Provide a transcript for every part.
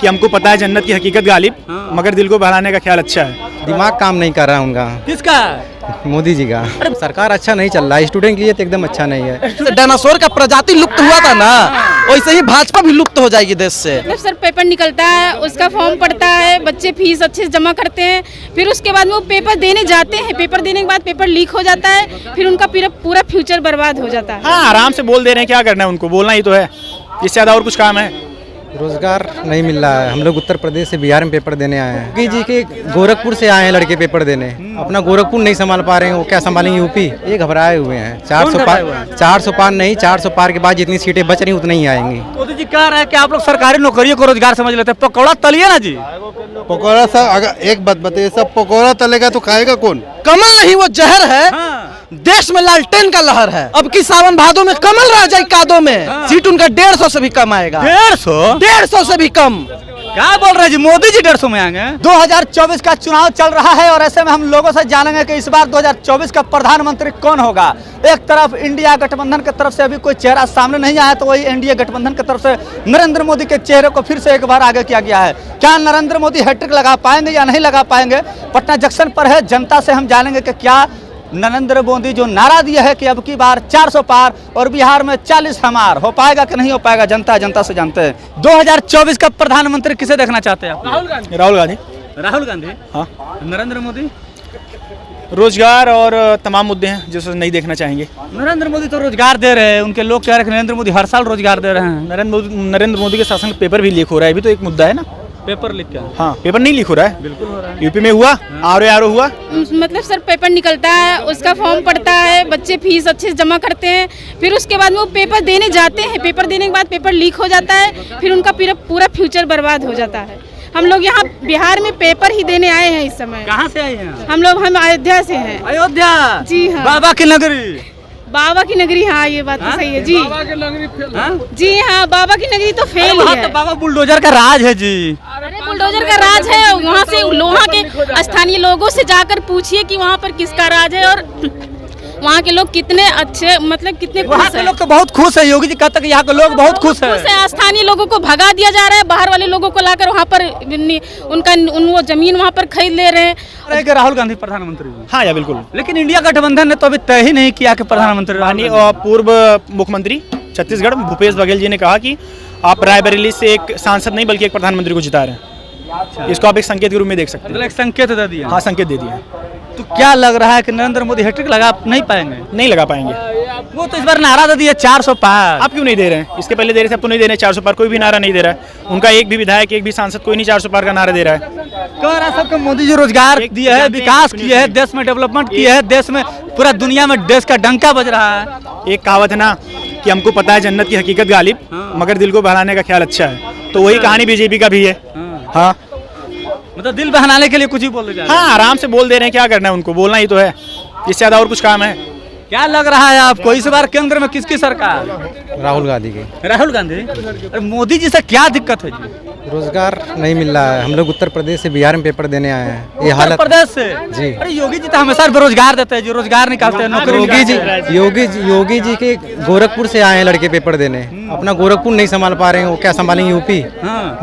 कि हमको पता है जन्नत की हकीकत गालिब, मगर दिल को बहलाने का ख्याल अच्छा है। दिमाग काम नहीं कर रहा उनका। किसका? मोदी जी का। सरकार अच्छा नहीं चल रहा है, स्टूडेंट के लिए तो एकदम अच्छा नहीं है। डायनासोर का प्रजाति लुप्त हुआ था ना, वैसे ही भाजपा भी लुप्त हो जाएगी देश से। मतलब सर पेपर निकलता है, उसका फॉर्म पड़ता है, बच्चे फीस अच्छे से जमा करते हैं, फिर उसके बाद में वो पेपर देने जाते हैं, पेपर देने के बाद पेपर लीक हो जाता है, फिर उनका पूरा फ्यूचर बर्बाद हो जाता है। हाँ, आराम से बोल दे रहे हैं, क्या करना है उनको, बोलना ही तो है, इससे ज़्यादा और कुछ काम है? रोजगार नहीं मिल रहा है। हम लोग उत्तर प्रदेश से बिहार में पेपर देने आए हैं। योगी जी के गोरखपुर से आए हैं लड़के पेपर देने, अपना गोरखपुर नहीं संभाल पा रहे हैं, वो क्या संभालेंगे यूपी? ये घबराए हुए हैं। 400 पार नहीं, 400 पार के बाद जितनी सीटें बच रही उतनी ही आएंगी। मोदी जी कह रहे हैं कि आप लोग सरकारी नौकरियों को रोजगार समझ लेते हैं, पकौड़ा तलिए ना जी। पकौड़ा सा अगर एक बात बताइए, सब पकौड़ा तलेगा तो खाएगा कौन? कमल ही वो जहर है। देश में लालटेन का लहर है। अब की सावन भादो में कमल रह जाए कादों में। सीट उनका 150 से भी कम आएगा। 150 से भी कम। क्या बोल रहे हैं जी, मोदी जी 150 में आएंगे? 2024 का चुनाव चल रहा है और ऐसे में हम लोगों से जानेंगे कि इस बार 2024 का प्रधानमंत्री कौन होगा। एक तरफ इंडिया गठबंधन की तरफ से अभी कोई चेहरा सामने नहीं आया, तो वही एनडीए गठबंधन की तरफ से नरेंद्र मोदी के चेहरे को फिर से एक बार आगे किया गया है। क्या नरेंद्र मोदी हैट्रिक लगा पाएंगे या नहीं लगा पाएंगे? पटना जंक्शन पर है, जनता से हम जानेंगे कि क्या नरेंद्र मोदी जो नारा दिया है कि अब की बार 400 पार और बिहार में 40 हमार, हो पाएगा कि नहीं हो पाएगा, जनता से जानते हैं। 2024 का प्रधानमंत्री किसे देखना चाहते हैं आप? राहुल गांधी। राहुल गांधी। हाँ। नरेंद्र मोदी? रोजगार और तमाम मुद्दे हैं जो नहीं देखना चाहेंगे। नरेंद्र मोदी तो रोजगार दे रहे हैं, उनके लोग कह रहे हैं नरेंद्र मोदी हर साल रोजगार दे रहे हैं। नरेंद्र मोदी के शासन का पेपर भी लीक हो रहा है, अभी तो एक मुद्दा है ना। पेपर लीक क्या? हाँ, पेपर नहीं लीक हो रहा है, बिल्कुल हो रहा है। यूपी में हुआ, आरो हुआ। मतलब सर पेपर निकलता है, उसका फॉर्म पड़ता है, बच्चे फीस अच्छे से जमा करते हैं, फिर उसके बाद में वो पेपर देने जाते हैं, पेपर देने के बाद पेपर लीक हो जाता है, फिर उनका पूरा फ्यूचर बर्बाद हो जाता है। हम लोग यहाँ बिहार में पेपर ही देने आए हैं इस समय। कहाँ से आए हैं? हम अयोध्या से हैं। अयोध्या? जी हाँ। बाबा की नगरी। बाबा की नगरी, हाँ ये बात तो सही है जी। बाबा की नगरी फेल है? जी हाँ, बाबा की नगरी तो फेल ही है। तो बाबा बुलडोजर का राज है जी। अरे बुलडोजर का राज है, वहाँ से वहाँ के स्थानीय लोगों से जाकर पूछिए कि वहाँ पर किसका राज है और वहाँ के लोग कितने अच्छे, मतलब कितने वहाँ के लोग तो बहुत खुश है। योगी जी कहते हैं कि यहाँ के लोग बहुत खुश है। स्थानीय लोगों को भगा दिया जा रहा है, बाहर वाले लोगों को लाकर वहाँ पर वो जमीन वहाँ पर खरीद ले रहे हैं। राहुल गांधी प्रधानमंत्री? हाँ या बिल्कुल। लेकिन इंडिया गठबंधन ने तो अभी तय ही नहीं किया कि प्रधानमंत्री। माननीय पूर्व मुख्यमंत्री छत्तीसगढ़ भूपेश बघेल जी ने कहा कि आप रायबरेली से एक सांसद नहीं बल्कि एक प्रधानमंत्री को जिता रहे हैं। इसको आप एक संकेत के रूप में देख सकते हैं। मतलब एक संकेत दे दिया? हाँ, संकेत दे दिया। तो क्या लग रहा है कि नरेंद्र मोदी हैट्रिक लगा नहीं पाएंगे? नहीं लगा पाएंगे। वो तो इस बार नारा दे दिया 400 पार। आप क्यों नहीं दे रहे हैं? इसके पहले दे रहे थे, अब तो नहीं दे रहे। 400 पार कोई भी नारा नहीं दे रहा है। उनका एक भी विधायक, एक भी सांसद कोई नहीं 400 पार का नारा दे रहा है। कह रहा सबको मोदी जी रोजगार दिए है, विकास किए है, देश में डेवलपमेंट किए है, देश में पूरा दुनिया में देश का डंका बज रहा है। एक कहावत है ना कि हमको पता है जन्नत की हकीकत गालिब, मगर दिल को बहलाने का ख्याल अच्छा है, तो वही कहानी बीजेपी का भी है। हाँ, मतलब दिल बहलाने के लिए कुछ ही बोल रहे हैं। हाँ, आराम से बोल दे रहे हैं, क्या करना है उनको, बोलना ही तो है, इससे ज्यादा और कुछ काम है? क्या लग रहा है आपको इस बार केंद्र में किसकी सरकार? राहुल गांधी की। राहुल गांधी? अरे मोदी जी से क्या दिक्कत है जी? रोजगार नहीं मिल रहा है। हम लोग उत्तर प्रदेश से बिहार में पेपर देने आए हैं। ये उत्तर हालत प्रदेश से जी। अरे योगी जी तो हमेशा बेरोजगार देते हैं जी, रोजगार निकालते हैं, नौकरी योगी जी के गोरखपुर से आए हैं लड़के पेपर देने, अपना गोरखपुर नहीं संभाल पा रहे हैं, वो क्या संभालेंगे यूपी?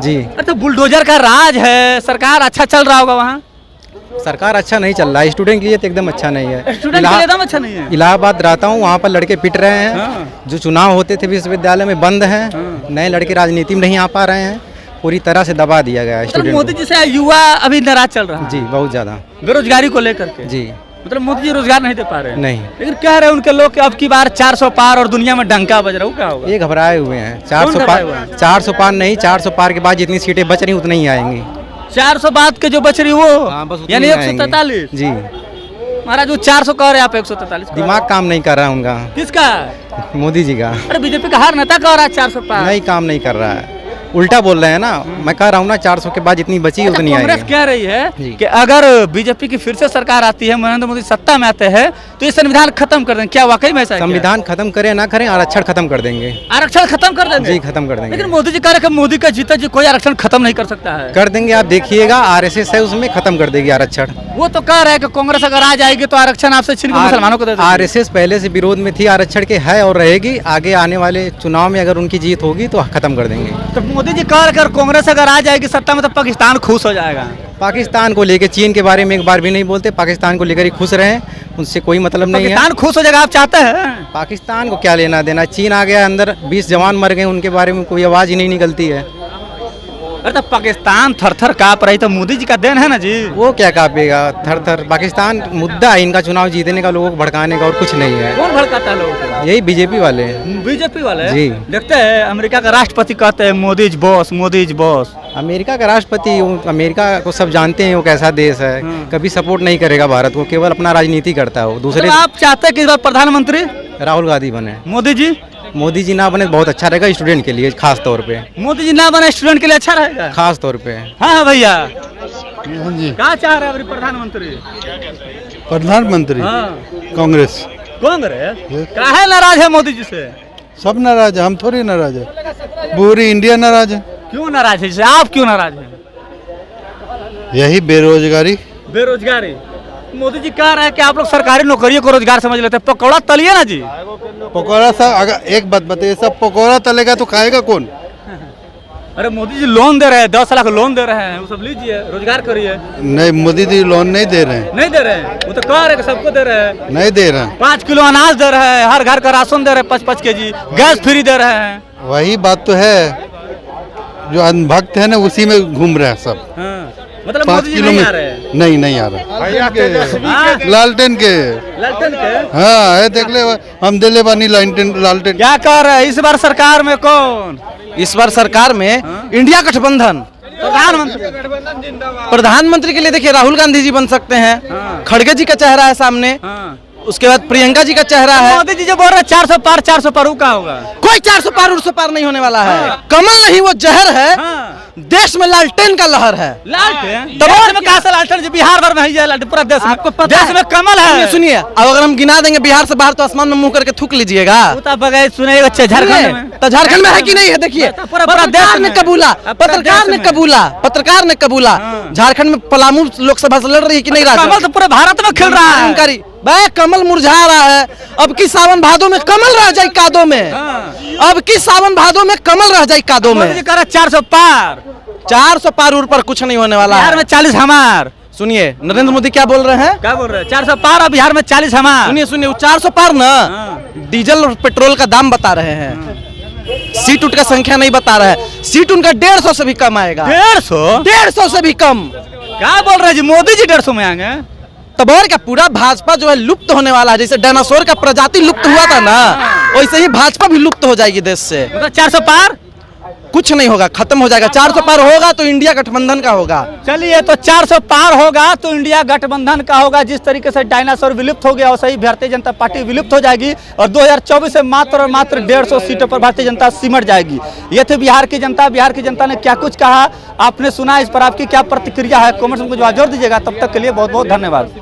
जी। अरे तो बुलडोजर का राज है, सरकार अच्छा चल रहा होगा वहाँ? सरकार अच्छा नहीं चल रहा है, स्टूडेंट के लिए तो एकदम अच्छा नहीं है। स्टूडेंट के लिए एकदम अच्छा नहीं है। इलाहाबाद रहता हूँ, वहाँ पर लड़के पिट रहे हैं। जो चुनाव होते थे विश्वविद्यालय में बंद हैं। नए लड़के राजनीति में नहीं आ पा रहे हैं, पूरी तरह से दबा दिया गया है स्टूडेंट। मोदी जी से युवा अभी नाराज चल रहा है जी, बहुत ज्यादा बेरोजगारी को लेकर के। जी, मतलब मोदी जी रोजगार नहीं दे पा रहे हैं? नहीं। लेकिन कह रहे हैं उनके लोग कि अब की बार 400 पार और दुनिया में डंका बज रहा है, क्या होगा? ये घबराए हुए हैं। 400 पार नहीं, 400 पार के बाद जितनी सीटें बच रही उतनी ही आएंगी। 400 बाद के जो बच रही वो यानी 143? जी महाराज, वो 400 कह रहे हैं, आप 143। दिमाग काम नहीं कर रहा उनका। किसका? मोदी जी का। अरे बीजेपी का हर नेता कह रहा है 400 पार। नहीं, काम नहीं कर रहा है, उल्टा बोल रहे हैं ना। मैं कह रहा हूँ ना, 400 के बाद जितनी बची उतनी आएगी। कांग्रेस कह रही है जी। कि अगर बीजेपी की फिर से सरकार आती है, नरेंद्र मोदी सत्ता में आते हैं, तो ये संविधान खत्म कर देंगे। क्या वाकई में ऐसा है? संविधान खत्म करें ना करें, आरक्षण खत्म कर देंगे। आरक्षण खत्म कर देंगे? जी, खत्म कर देंगे। लेकिन मोदी जी कह रहे हैं मोदी का जीता जी कोई आरक्षण खत्म नहीं कर सकता है। कर देंगे, आप देखिएगा, आरएसएस है उसमें, खत्म कर देगी आरक्षण। वो तो कह रहे हैं कि कांग्रेस अगर आ जाएगी तो आरक्षण आपसे छीन के मुसलमानों को दे देगी। आरएसएस पहले से विरोध में थी आरक्षण के, है और रहेगी। आगे आने वाले चुनाव में अगर उनकी जीत होगी तो खत्म कर देंगे। तो मोदी जी कह रहे अगर कांग्रेस अगर आ जाएगी सत्ता में तो पाकिस्तान खुश हो जाएगा। पाकिस्तान को लेकर, चीन के बारे में एक बार भी नहीं बोलते। पाकिस्तान को लेकर ही खुश रहें, उनसे कोई मतलब नहीं है। पाकिस्तान खुश हो जाएगा आप चाहते हैं? पाकिस्तान को क्या लेना देना, चीन आ गया अंदर, 20 जवान मर गए, उनके बारे में कोई आवाज़ ही नहीं निकलती है। अरे तो पाकिस्तान थर थर काँप रही तो मोदी जी का देन है ना जी। वो क्या कांपेगा थर थर। पाकिस्तान मुद्दा है इनका चुनाव जीतने का, लोगों को भड़काने का, और कुछ नहीं है। कौन भड़काता है लोगों को? यही बीजेपी वाले हैं। बीजेपी वाले जी। देखते हैं अमेरिका का राष्ट्रपति कहते हैं Modi is boss, Modi is boss. America का राष्ट्रपति, अमेरिका को सब जानते हैं वो कैसा देश है। कभी सपोर्ट नहीं करेगा भारत को, केवल अपना राजनीति करता है वो। दूसरे तो आप चाहते हैं कि इस बार प्रधानमंत्री राहुल गांधी बने। मोदी जी ना बने बहुत अच्छा रहेगा स्टूडेंट के लिए, खास तौर पे। मोदी जी ना बने स्टूडेंट के लिए अच्छा रहेगा खास तौर पे। हाँ भैया जी क्या चाह रहे हैं प्रधानमंत्री? प्रधानमंत्री कांग्रेस। कांग्रेस काहे नाराज है मोदी जी से? सब नाराज है, हम थोड़ी नाराज है, पूरी इंडिया नाराज है। क्यों नाराज है? जैसे आप क्यों नाराज हैं? यही बेरोजगारी। बेरोजगारी। मोदी जी कह रहे हैं कि आप लोग सरकारी नौकरियों को रोजगार समझ लेते हैं। पकौड़ा तलिए ना जी। पकौड़ा सा, अगर एक बात बताइए, सब पकौड़ा तलेगा तो खाएगा कौन? अरे मोदी जी लोन दे रहे हैं, 10 लाख लोन दे रहे हैं, वो सब लीजिए, रोजगार करिए। नहीं, मोदी जी लोन नहीं दे रहे हैं। नहीं दे रहे हैं, वो तो कह रहे हैं कि सबको दे रहे हैं। नहीं दे रहे हैं। 5 किलो अनाज दे रहे हैं, हर घर का राशन दे रहे हैं, 5-5 केजी गैस फ्री दे रहे हैं। वही बात तो है, जो अंधभक्त है ना उसी में घूम रहे हैं सब। मतलब 5 मोदी जी किलो नहीं में आ रहे हैं। नहीं आ रहा। हाँ? लालटेन के। लालटेन के? हाँ है, देख ले हम दिले बानी लालटेन। क्या कह रहे हैं इस बार सरकार में कौन? इस बार सरकार में इंडिया गठबंधन। प्रधानमंत्री के लिए देखिए राहुल गांधी जी बन सकते हैं। खड़गे जी का चेहरा है सामने। उसके बाद प्रियंका जी का चेहरा है। मोदी जी जो बोल रहे हैं 400 पार 400 पार, वो क्या होगा? कोई 400 पार 400 पार नहीं होने वाला है। कमल नहीं, वो जहर है। देश में लालटेन का लहर है। लालटेन? देश में कहाँ से लालटेन जी? बिहार भर में ही है लालटेन, पूरा देश में। आपको पता देश में कमल है। सुनिए, अब अगर हम गिना देंगे बिहार से बाहर तो आसमान में मुंह करके थूक लीजिएगा। बगैर सुने झारखंड में, तो झारखंड में है कि नहीं है? देखिए पत्रकार ने कबूला झारखंड में पलामू लोकसभा से लड़ रही है कि नहीं? कमल तो पूरे भारत में खिल रहा है। वह कमल मुरझा रहा है। अब की सावन भादो में कमल रह जाए कादों में। अब की सावन भादो में कमल रह जाए कादों में। 400 पार 400 पार ऊपर कुछ नहीं होने वाला है। बिहार में 40 हमार। सुनिए नरेंद्र मोदी क्या बोल रहे हैं? क्या बोल रहे हैं? 400 पार और बिहार में 40 हमार। सुनिए 400 पार ना डीजल और पेट्रोल का दाम बता रहे हैं। सीट उठ का संख्या नहीं बता रहे हैं। सीट उनका 150 से भी कम आएगा। 150 से भी कम। क्या बोल रहे हैं जी? मोदी जी 150 में आएंगे? तब और क्या पूरा भाजपा जो है लुप्त होने वाला है। जैसे डायनासोर का प्रजाति लुप्त हुआ था ना, वैसे ही भाजपा भी लुप्त हो जाएगी देश से। मतलब 400 पार कुछ नहीं होगा, खत्म हो जाएगा। 400 पार होगा तो इंडिया गठबंधन का होगा। चलिए, तो 400 पार होगा तो इंडिया गठबंधन का होगा। जिस तरीके से डायनासोर विलुप्त हो गया वैसे ही भारतीय जनता पार्टी विलुप्त हो जाएगी और 2024 से मात्र और मात्र 150 सीटों पर भारतीय जनता सिमट जाएगी। ये थे बिहार की जनता। बिहार की जनता ने क्या कुछ कहा आपने सुना। इस पर आपकी क्या प्रतिक्रिया है? कमेंट्स में कुछ जरूर दीजिएगा। तब तक के लिए बहुत बहुत धन्यवाद।